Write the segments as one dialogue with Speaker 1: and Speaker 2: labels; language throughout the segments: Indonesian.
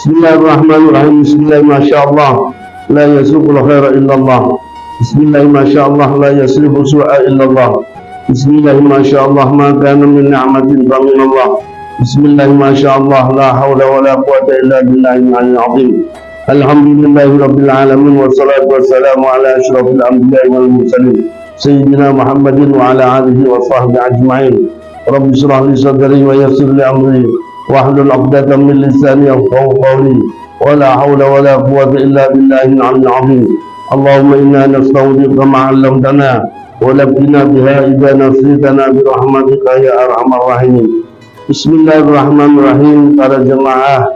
Speaker 1: Bismillahirrahmanirrahim. Bismillahirrahmanirrahim. La yasriqul khaira illallah. Bismillahirrahmanirrahim. La yasriqul su'a illallah. Bismillahirrahmanirrahim. Ma kana min ni'matin fa min Allah. Bismillahirrahmanirrahim. La hawla wa la quwwata illa billahil aliyyil azim. Alhamdulillahi rabbil alamin wassalatu wassalamu ala asyrafil anbiya'i wal mursalin sayyidina Muhammadin wa ala alihi wa sahbihi ajma'in. Rabbi shrah li sadri wa yassir li amri wahlul 'uqdatam min lisani yafqahu qawli. Wa la hawla wa la quwwata illa billahil 'aliyyil 'azim. Allahumma inna nasta'udzika ma 'allamtana wa labbina biha idza nasitana bi rahmatika ya arhamar rahimin. Bismillahirrahmanirrahim. Para jemaah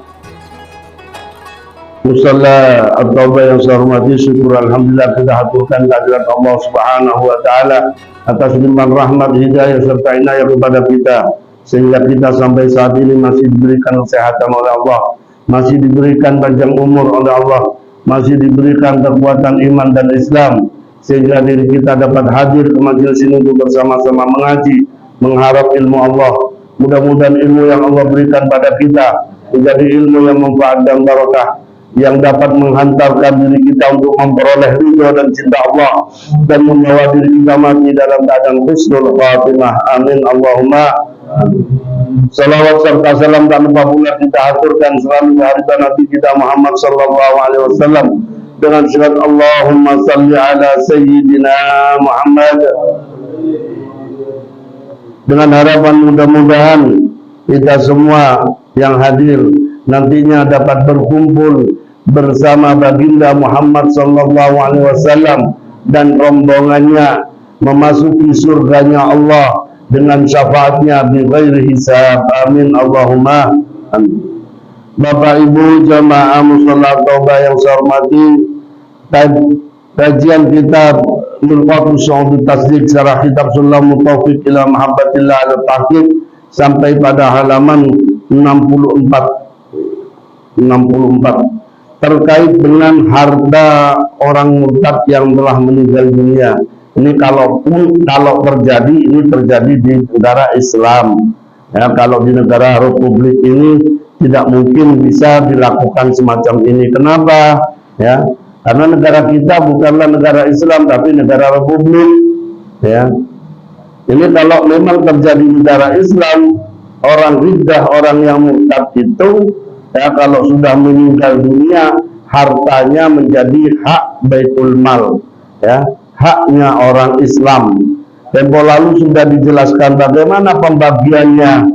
Speaker 1: Musalla At-Taubah yang saya hormati, syukur alhamdulillah kita haturkan kehadirat Allah Subhanahu wa taala atas limpahan rahmat, hidayah serta inayah kepada kita sehingga kita sampai saat ini masih diberikan kesehatan oleh Allah, masih diberikan panjang umur oleh Allah, masih diberikan kekuatan iman dan Islam sehingga diri kita dapat hadir ke majelis ini untuk bersama-sama mengaji, mengharap ilmu Allah. Mudah-mudahan ilmu yang Allah berikan pada kita menjadi ilmu yang manfaat dan barakah, yang dapat menghantarkan diri kita untuk memperoleh ridha dan cinta Allah dan membawa diri kita mati dalam keadaan husnul khatimah. Amin Allahumma. Salawat serta salam tak lupa pula kita aturkan selalu kehadiran Nabi kita Muhammad sallallahu alaihi wasallam dengan syarat Allahumma salli ala sayyidina Muhammad, dengan harapan mudah-mudahan kita semua yang hadir nantinya dapat berkumpul bersama baginda Muhammad sallallahu alaihi wasallam dan rombongannya memasuki surganya Allah dengan syafaatnya bi ghairi hisab. Amin Allahumma. Amin. Bapak Ibu jamaah musalla Taubah yang saya hormati, kajian kitab Mulqatus Syu'ub Tasdiq Syarah Kitab Sulamut Taufiq ila Mahabbatillah al-Tahqiq sampai pada halaman 64 terkait dengan harta orang murtad yang telah meninggal dunia. Ini kalau terjadi, ini terjadi di negara Islam ya. Kalau di negara Republik ini tidak mungkin bisa dilakukan semacam ini. Kenapa ya? Karena negara kita bukanlah negara Islam tapi negara Republik ya. Ini kalau memang terjadi negara Islam, orang riddah, orang yang murtad itu ya, kalau sudah meninggal dunia hartanya menjadi hak Baitul Mal ya, haknya orang Islam. Tempo lalu sudah dijelaskan bagaimana pembagiannya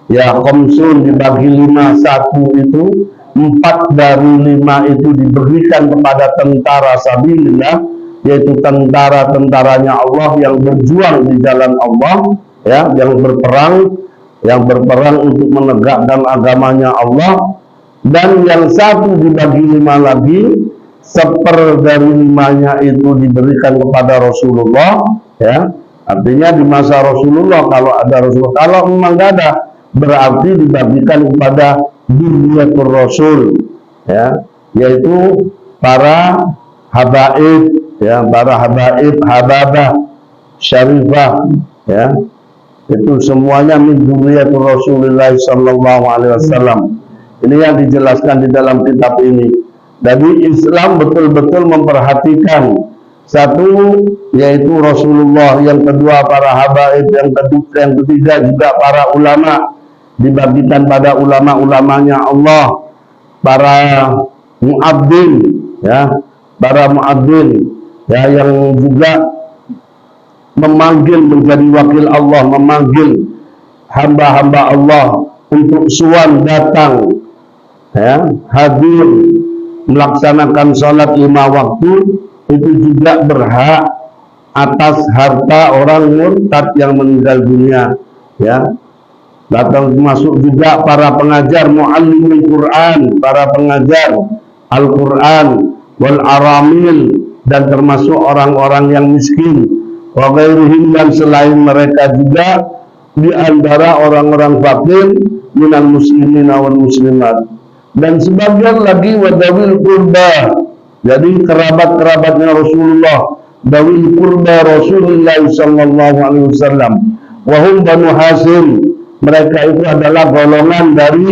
Speaker 1: ya. Khamsun dibagi 5, 1 itu 4 dari 5 itu diberikan kepada tentara sabilillah, yaitu tentara-tentaranya Allah yang berjuang di jalan Allah ya, yang berperang untuk menegakkan agamanya Allah. Dan yang 1 dibagi 5 lagi, 1/4 dari 5-nya itu diberikan kepada Rasulullah ya. Artinya di masa Rasulullah, kalau ada Rasulullah, kalau memang tidak ada berarti dibagikan kepada Duniyatul Rasul ya, yaitu para habaib ya, para habaib, hababah, syarifah ya, itu semuanya min Duniyatul Rasulullah sallallahu alaihi wasallam. Ini yang dijelaskan di dalam kitab ini. Jadi Islam betul-betul memperhatikan 1 yaitu Rasulullah, yang kedua para habaib, yang ketiga juga para ulama, dibagikan pada ulama-ulamanya Allah, para muadzin ya, para muadzin ya, yang juga memanggil menjadi wakil Allah, memanggil hamba-hamba Allah untuk suan datang ya, hadir melaksanakan sholat 5 waktu, itu juga berhak atas harta orang murtad yang meninggal dunia ya. Datang masuk juga para pengajar muallimul Quran, para pengajar Al-Quran wal aramil, dan termasuk orang-orang yang miskin, wa ghairihim, dan selain mereka juga di antara orang-orang fakir minal muslimin wal muslimat, dan sebagian lagi wadawil qurba, jadi kerabat-kerabatnya Rasulullah, dawil qurba Rasulullah sallallahu alaihi wasallam, wa hum Banu Hashim, mereka itu adalah golongan dari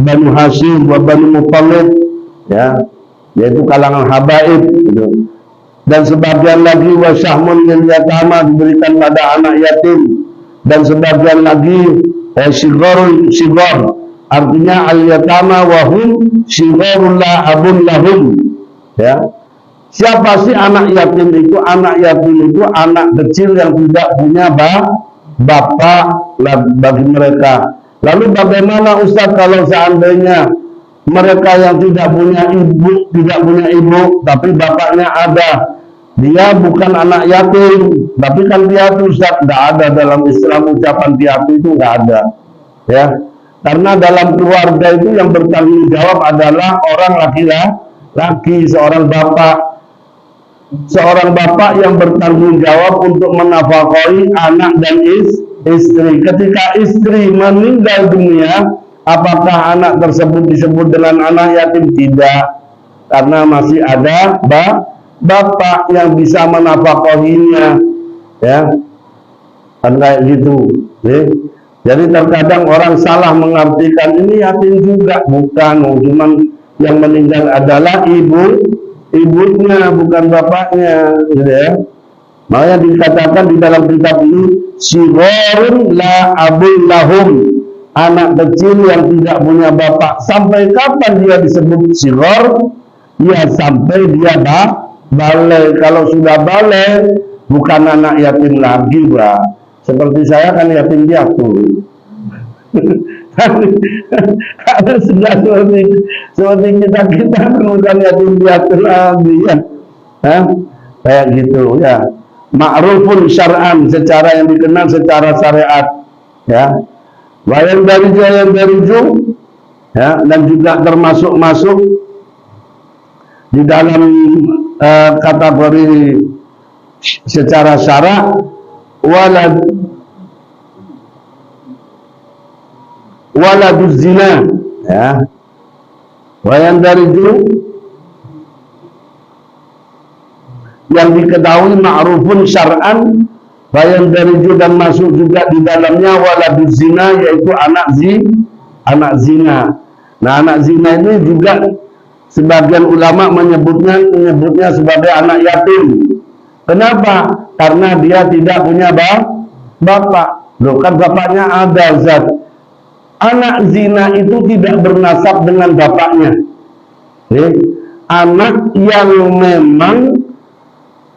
Speaker 1: Banu Hashim wa Banu Muttalib, ya, yaitu kalangan habaib gitu. Dan sebagian lagi wa syahmun lil yatama, diberikan pada anak yatim. Dan sebagian lagi sigharul sighar, artinya al yatama wa hum sigharul la abun lahum, ya. Siapa sih anak yatim itu? Anak yatim itu anak kecil yang tidak punya bapak bagi mereka. Lalu bagaimana Ustaz kalau seandainya mereka yang tidak punya ibu, tapi bapaknya ada, dia bukan anak yatim, tapi kan piatu Ustaz? Tidak ada dalam Islam ucapan piatu itu, nggak ada, ya. Karena dalam keluarga itu yang bertanggung jawab adalah orang laki-laki, seorang bapak yang bertanggung jawab untuk menafkahi anak dan istri. Ketika istri meninggal dunia, apakah anak tersebut disebut dengan anak yatim? Tidak, karena masih ada bapak yang bisa menafkahinya, ya, kan kayak gitu, ya. Jadi terkadang orang salah mengartikan ini yatim juga, bukan, cuman yang meninggal adalah ibunya, bukan bapaknya, gitu ya. Makanya dikatakan di dalam kitab ini sigharun la abun lahum, anak kecil yang tidak punya bapak. Sampai kapan dia disebut sighar? Ya sampai dia balik. Kalau sudah balik bukan anak yatim lagi, Pak. Seperti saya kan yatim piatu. Karena sudah seperti kita bukan yatim piatu lagi, ya. Kayak gitu, ya. Ma'rufun syar'an, secara yang dikenal secara syariat, ya. Wayan dariju, ya, dan juga termasuk masuk di dalam kategori secara syara' waladuz zina, ya. Wayan dariju yang diketahui ma'rufun syar'an, bayan dariju dan masuk juga di dalamnya waladuz zina, yaitu anak zina. Nah, anak zina ini juga sebagian ulama menyebutnya sebagai anak yatim. Kenapa? Karena dia tidak punya bapak. Loh, kan bapaknya ada, Zat. Anak zina itu tidak bernasab dengan bapaknya. Anak yang memang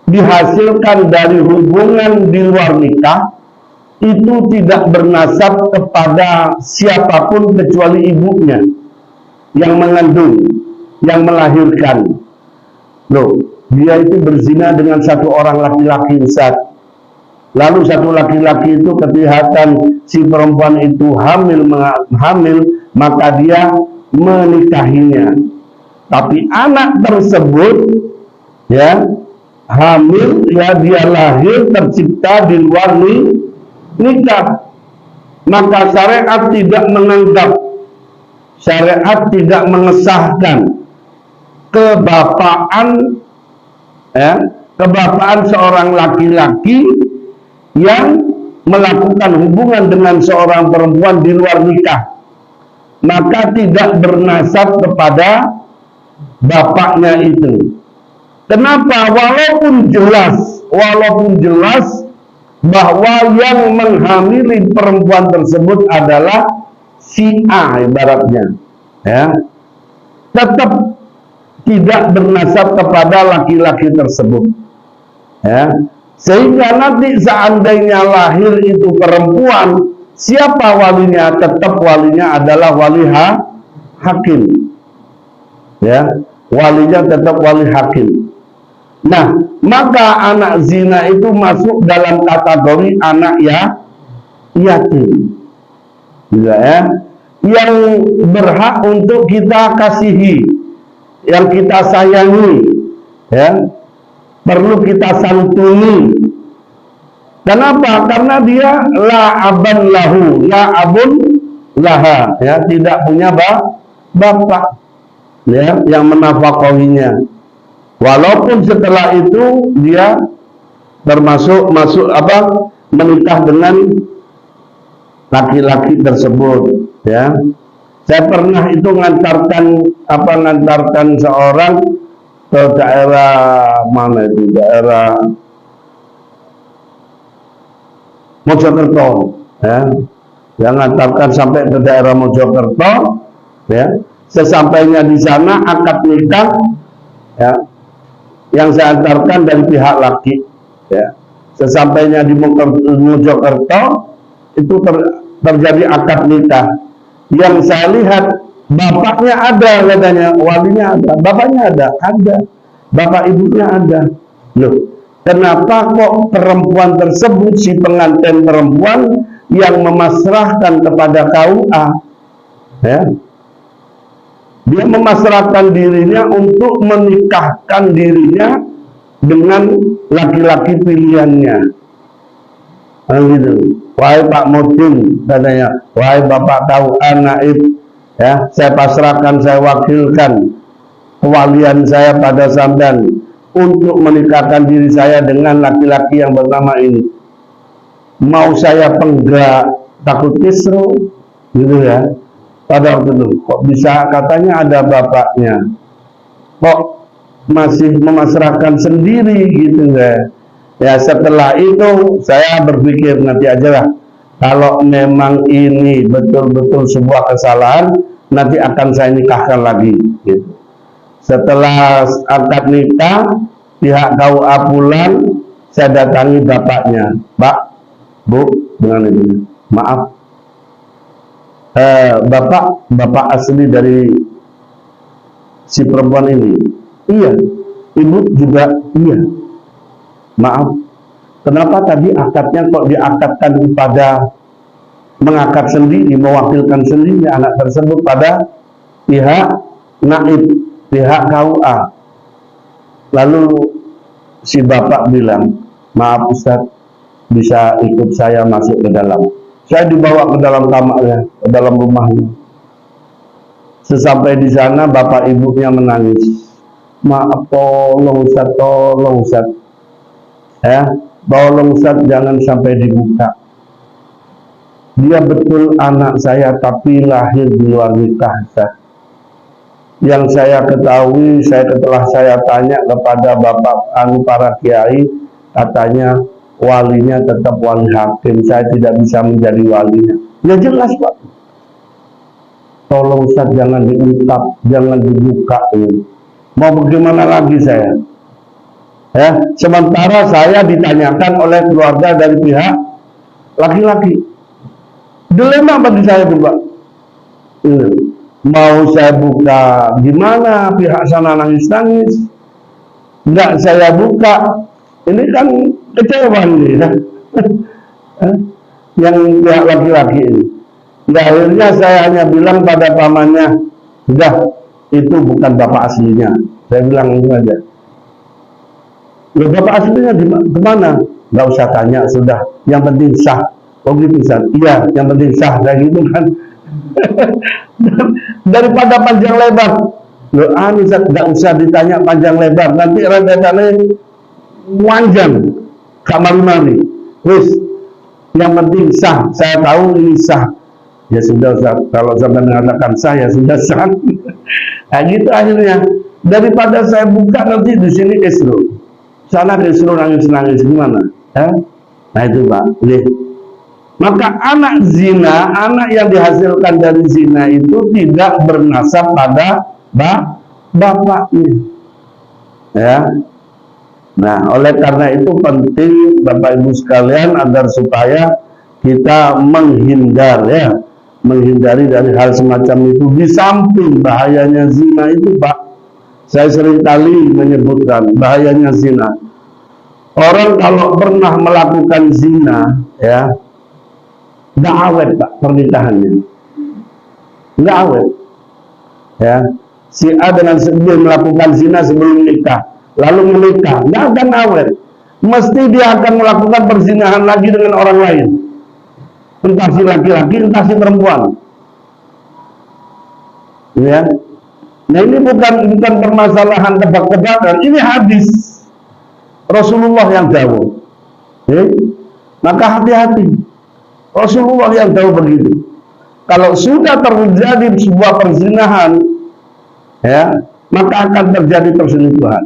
Speaker 1: dihasilkan dari hubungan di luar nikah itu tidak bernasab kepada siapapun kecuali ibunya yang mengandung, yang melahirkan. Loh, dia itu berzina dengan satu orang laki-laki, Ustaz. Lalu satu laki-laki itu kelihatan si perempuan itu hamil, maka dia menikahinya. Tapi anak tersebut, ya, hamil, ya, dia lahir tercipta di luar nikah. Maka syariat tidak menganggap, syariat tidak mengesahkan kebapaan, ya, kebapaan seorang laki-laki yang melakukan hubungan dengan seorang perempuan di luar nikah, maka tidak bernasab kepada bapaknya itu. Kenapa? Walaupun jelas bahwa yang menghamili perempuan tersebut adalah si A ibaratnya, ya, tetap tidak bernasab kepada laki-laki tersebut, ya. Sehingga nanti seandainya lahir itu perempuan, siapa walinya? Tetap walinya adalah wali hakim, ya, walinya tetap wali hakim. Nah, maka anak zina itu masuk dalam kategori anak yatim, ya, yang berhak untuk kita kasihi, yang kita sayangi, ya, perlu kita santuni. Kenapa? Karena dia la aban lahu, la abun laha, ya, tidak punya bapak, ya, yang menafkahinya. Walaupun setelah itu dia menikah dengan laki-laki tersebut, ya. Saya pernah itu ngantarkan seorang ke daerah mana itu, daerah Mojokerto, ya. Yang ngantarkan sampai ke daerah Mojokerto, ya. Sesampainya di sana akad nikah, ya, yang saya antarkan dari pihak laki, ya. Sesampainya di Mojokerto itu terjadi akad nikah. Yang saya lihat bapaknya ada, katanya walinya ada, bapaknya ada, bapak ibunya ada. Loh, kenapa kok perempuan tersebut, si pengantin perempuan yang memasrahkan kepada KUA, ya, dia memasrahkan dirinya untuk menikahkan dirinya dengan laki-laki pilihannya. Gitu. Wahai Pak Mudin, katanya, wahai Bapak KUA Naib, ya, saya pasrahkan, saya wakilkan kewalian saya pada sampean untuk menikahkan diri saya dengan laki-laki yang bernama ini. Mau saya penggerak takut kisru, gitu ya. Pada waktu itu, kok bisa katanya ada bapaknya, kok masih memasrahkan sendiri, gitu ya. Ya, setelah itu saya berpikir nanti aja lah, kalau memang ini betul-betul sebuah kesalahan, nanti akan saya nikahkan lagi, gitu. Setelah akad nikah, pihak KUA pulang, saya datangi bapaknya. Pak, Bu, dengan ini, maaf, bapak asli dari si perempuan ini? Iya. Ibu juga iya. Maaf, kenapa tadi akadnya kok diakadkan kepada, mengakad sendiri, mewakilkan sendiri anak tersebut pada pihak naib, pihak KUA? Lalu si bapak bilang, maaf Ustaz, bisa ikut saya masuk ke dalam. Saya dibawa ke dalam kamarnya, ke dalam rumahnya. Sesampai di sana bapak ibunya menangis. Maaf, tolong Ustaz, ya, tolong Ustaz, jangan sampai dibuka. Dia betul anak saya, tapi lahir di luar nikah, Ustaz. Yang saya ketahui, setelah saya tanya kepada bapak para kiai, katanya walinya tetap wali hakim, saya tidak bisa menjadi walinya. Ya jelas Pak. Tolong Ustaz, jangan diungkap, jangan dibuka ini. Mau bagaimana lagi saya? Ya, sementara saya ditanyakan oleh keluarga dari pihak laki-laki. Dilema bagi saya tuh Pak. Mau saya buka gimana, pihak sana nangis-nangis. Enggak saya buka, ini kan kecewa nih, ya. Yang pihak laki-laki ini. Ya, akhirnya saya hanya bilang pada pamannya, sudah, itu bukan bapak aslinya. Saya bilang itu aja. Ya, bapak aslinya gimana? Nggak usah tanya, sudah. Yang penting sah. Oh gitu, sah. Iya, yang penting sah. Kayak gitu kan. Daripada panjang lebar. Loh, nggak usah ditanya panjang lebar. Nanti rentetannya panjang. Kamar-mari. Terus, yang penting sah. Saya tahu ini sah. Ya sudah, kalau sampai mengatakan sah, ya sudah sah. Nah gitu akhirnya. Daripada saya buka nanti di sini kisru. Sana kisru nangis-nangis gimana? Ya? Nah itu Pak. Lihat. Maka anak zina, anak yang dihasilkan dari zina itu tidak bernasab pada bapaknya. Ya. Nah, oleh karena itu penting Bapak Ibu sekalian agar supaya kita menghindari dari hal semacam itu. Di samping bahayanya zina itu Pak, saya sering kali menyebutkan bahayanya zina. Orang kalau pernah melakukan zina, ya, nggak awet Pak pernikahannya, nggak awet. Ya, si A dengan si B melakukan zina sebelum nikah, lalu menikah, nggak akan awet. Mesti dia akan melakukan perzinahan lagi dengan orang lain, entah si laki-laki, entah si perempuan. Ya, nah ini bukan permasalahan tebak-tebakan, ini hadis Rasulullah yang jauh. Maka hati-hati. Rasulullah yang tahu begitu. Kalau sudah terjadi sebuah perzinahan, ya, maka akan terjadi perselingkuhan.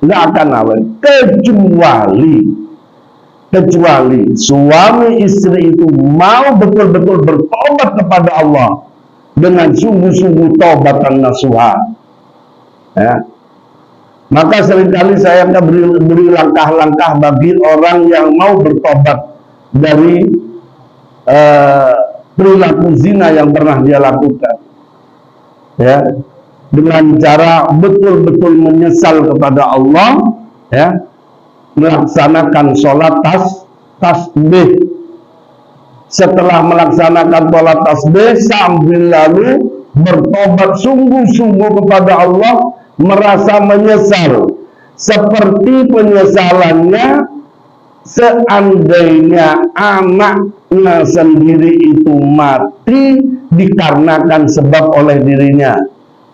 Speaker 1: Nggak akan awet, kecuali suami istri itu mau betul-betul bertobat kepada Allah dengan sungguh-sungguh tobatan nasuha. Ya. Maka seringkali saya akan beri langkah-langkah bagi orang yang mau bertobat dari perilaku zina yang pernah dia lakukan, ya, dengan cara betul-betul menyesal kepada Allah, ya, melaksanakan sholat tasbih. Setelah melaksanakan sholat tasbih sambil lalu bertobat sungguh-sungguh kepada Allah, merasa menyesal seperti penyesalannya seandainya anaknya sendiri itu mati dikarenakan sebab oleh dirinya.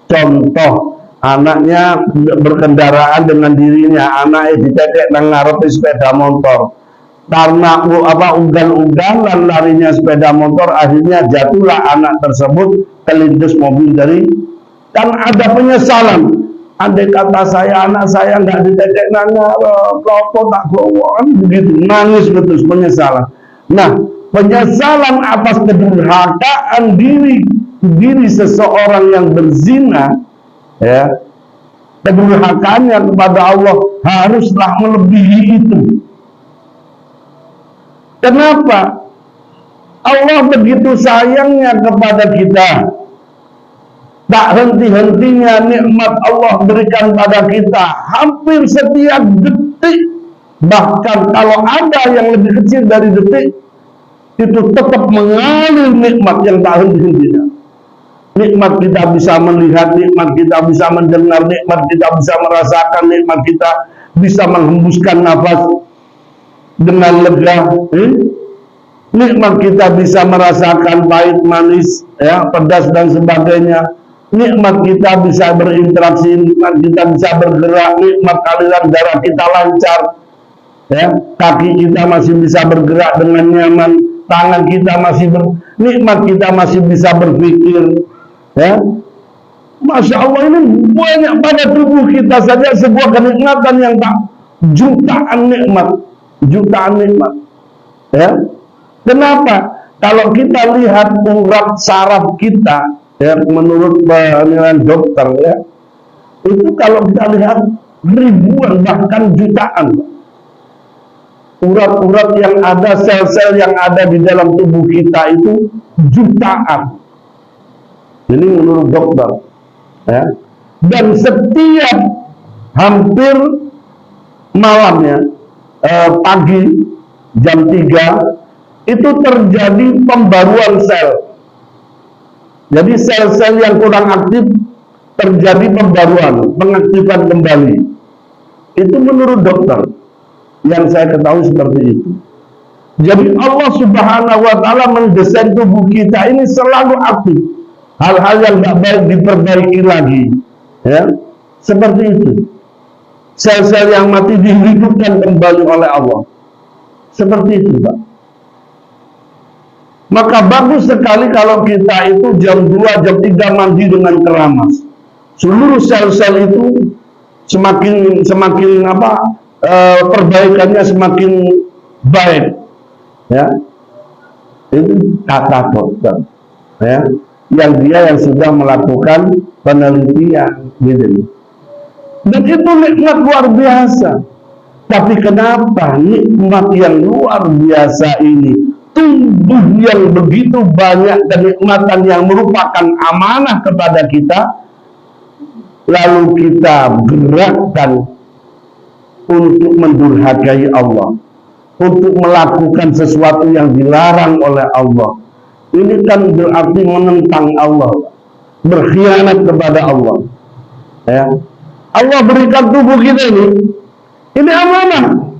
Speaker 1: Contoh, anaknya berkendaraan dengan dirinya, anaknya ditetek nang ngarepe sepeda motor. Karena ugal-ugalan larinya sepeda motor, akhirnya jatuhlah anak tersebut kelindes mobil dari. Kan ada penyesalan. Andai kata anak saya nggak ditetek nang klopo tak gowo, begitu, nangis betul, penyesalan. Nah, penyesalan atas kedurhakaan diri seseorang yang berzina, ya, kedurhakaannya kepada Allah haruslah melebihi itu. Kenapa? Allah begitu sayangnya kepada kita, tak henti-hentinya nikmat Allah berikan pada kita hampir setiap detik. Bahkan kalau ada yang lebih kecil dari detik, itu tetap mengalir nikmat yang tak henti-hentinya. Nikmat kita bisa melihat, nikmat kita bisa mendengar, nikmat kita bisa merasakan, nikmat kita bisa menghembuskan nafas dengan lega, nikmat kita bisa merasakan pahit, manis, ya, pedas dan sebagainya. Nikmat kita bisa berinteraksi, nikmat kita bisa bergerak, nikmat aliran darah kita lancar, ya, kaki kita masih bisa bergerak dengan nyaman, tangan kita masih nikmat kita masih bisa berpikir, ya. Masya Allah, ini banyak pada tubuh kita saja sebuah kenikmatan yang tak jutaan nikmat, ya. Kenapa? Kalau kita lihat urat saraf kita, ya, menurut penilaian dokter, ya, itu kalau kita lihat ribuan bahkan jutaan urat-urat yang ada, sel-sel yang ada di dalam tubuh kita itu jutaan. Ini menurut dokter, ya. Dan setiap hampir malamnya, pagi jam 3 itu terjadi pembaruan sel. Jadi sel-sel yang kurang aktif terjadi pembaruan, pengaktifan kembali. Itu menurut dokter yang saya ketahui seperti itu. Jadi Allah Subhanahu wa Ta'ala mendesain tubuh kita ini selalu aktif. Hal-hal yang tidak baik diperbaiki lagi, ya, seperti itu. Sel-sel yang mati dihidupkan kembali oleh Allah, seperti itu, Pak. Maka bagus sekali kalau kita itu jam 2, jam 3 mandi dengan keramas. Seluruh sel-sel itu semakin perbaikannya semakin baik, ya. Itu kata dokter, ya, yang sudah melakukan penelitian, gitu. Dan itu nikmat luar biasa. Tapi kenapa nikmat yang luar biasa ini, tumbuh yang begitu banyak kenikmatan yang merupakan amanah kepada kita, lalu kita gerakkan untuk mendurhakai Allah, untuk melakukan sesuatu yang dilarang oleh Allah. Ini kan berarti menentang Allah, berkhianat kepada Allah, ya. Allah berikan tubuh kita ini amanah.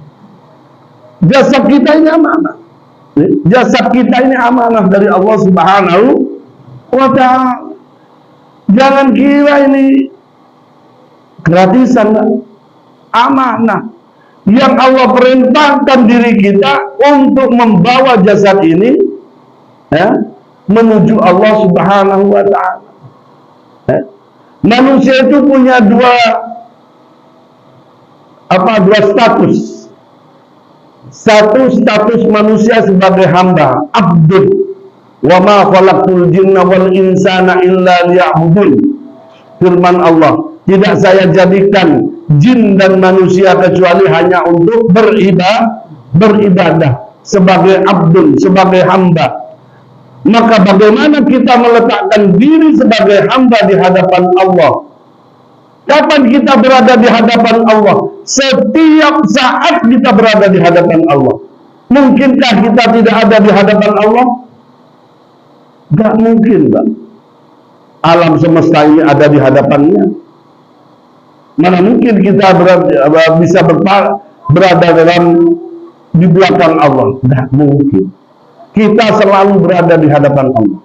Speaker 1: Jasad kita ini amanah. Jasad kita ini amanah dari Allah Subhanahu wa Ta'ala. Jangan kira ini gratisan, amanah yang Allah perintahkan diri kita untuk membawa jasad ini, ya, menuju Allah Subhanahu wa Ta'ala. Manusia itu punya dua status. Satu status manusia sebagai hamba, abdul. Wa ma khalaqtul jinna wal insana illa liya'budun. Firman Allah, tidak saya jadikan jin dan manusia kecuali hanya untuk beribadah sebagai abdul, sebagai hamba. Maka bagaimana kita meletakkan diri sebagai hamba di hadapan Allah? Kapan kita berada di hadapan Allah? Setiap saat kita berada di hadapan Allah. Mungkinkah kita tidak ada di hadapan Allah? Gak mungkin, Bang. Alam semesta ini ada di hadapannya. Mana mungkin kita bisa berada di belakang Allah? Gak mungkin. Kita selalu berada di hadapan Allah.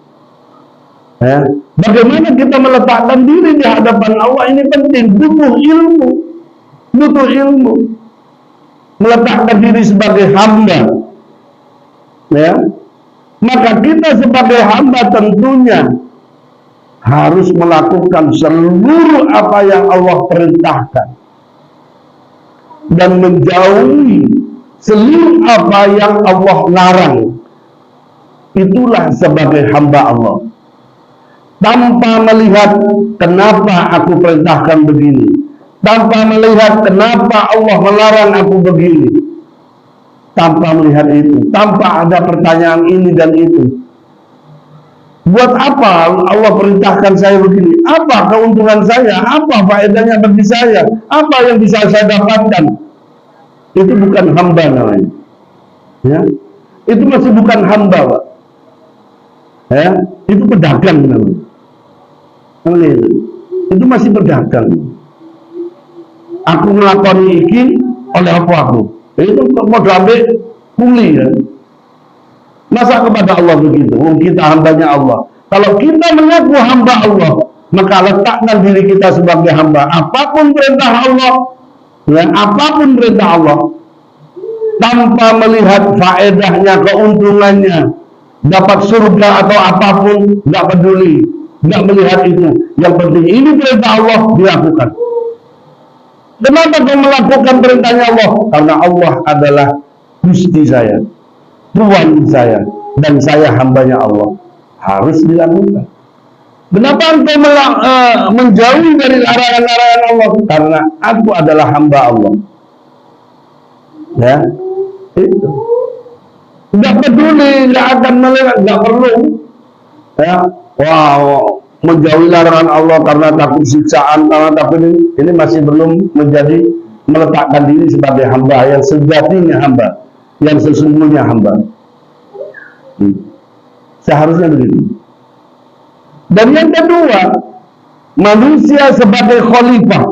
Speaker 1: Ya. Bagaimana kita meletakkan diri di hadapan Allah ini penting, butuh ilmu. Butuh ilmu. Meletakkan diri sebagai hamba. Ya. Maka kita sebagai hamba tentunya harus melakukan seluruh apa yang Allah perintahkan dan menjauhi seluruh apa yang Allah larang. Itulah sebagai hamba Allah. Tanpa melihat kenapa aku perintahkan begini, tanpa melihat kenapa Allah melarang aku begini, tanpa melihat itu, tanpa ada pertanyaan ini dan itu. Buat apa Allah perintahkan saya begini? Apa keuntungan saya? Apa faedahnya bagi saya? Apa yang bisa saya dapatkan? Itu bukan hamba namanya. Ya, itu masih bukan hamba, Pak. Ya, itu pedagang namanya. Itu masih pedagang. Aku melakoni iki oleh apa aku? Itu mau ambil kuli ya. Masa kepada Allah begitu? Kita hambanya Allah. Kalau kita mengaku hamba Allah, maka letakkan diri kita sebagai hamba. Apapun perintah Allah, dan apapun perintah Allah, tanpa melihat faedahnya, keuntungannya, dapat surga atau apapun, nggak peduli, nggak melihat itu. Yang penting ini perintah Allah dilakukan. Kenapa kau melakukan perintahnya Allah? Karena Allah adalah Gusti saya, Tuhan saya, dan saya hambanya Allah. Harus dilakukan. Kenapa engkau menjauhi dari larangan-larangan Allah? Karena aku adalah hamba Allah. Ya, itu. Nggak peduli, nggak akan melihat, nggak perlu. Ya, wow, menjauhi larangan Allah karena takut siksaan, karena takut ini masih belum menjadi meletakkan diri sebagai hamba yang sejatinya hamba, yang sesungguhnya hamba. Seharusnya begitu. Dan yang kedua, manusia sebagai khalifah.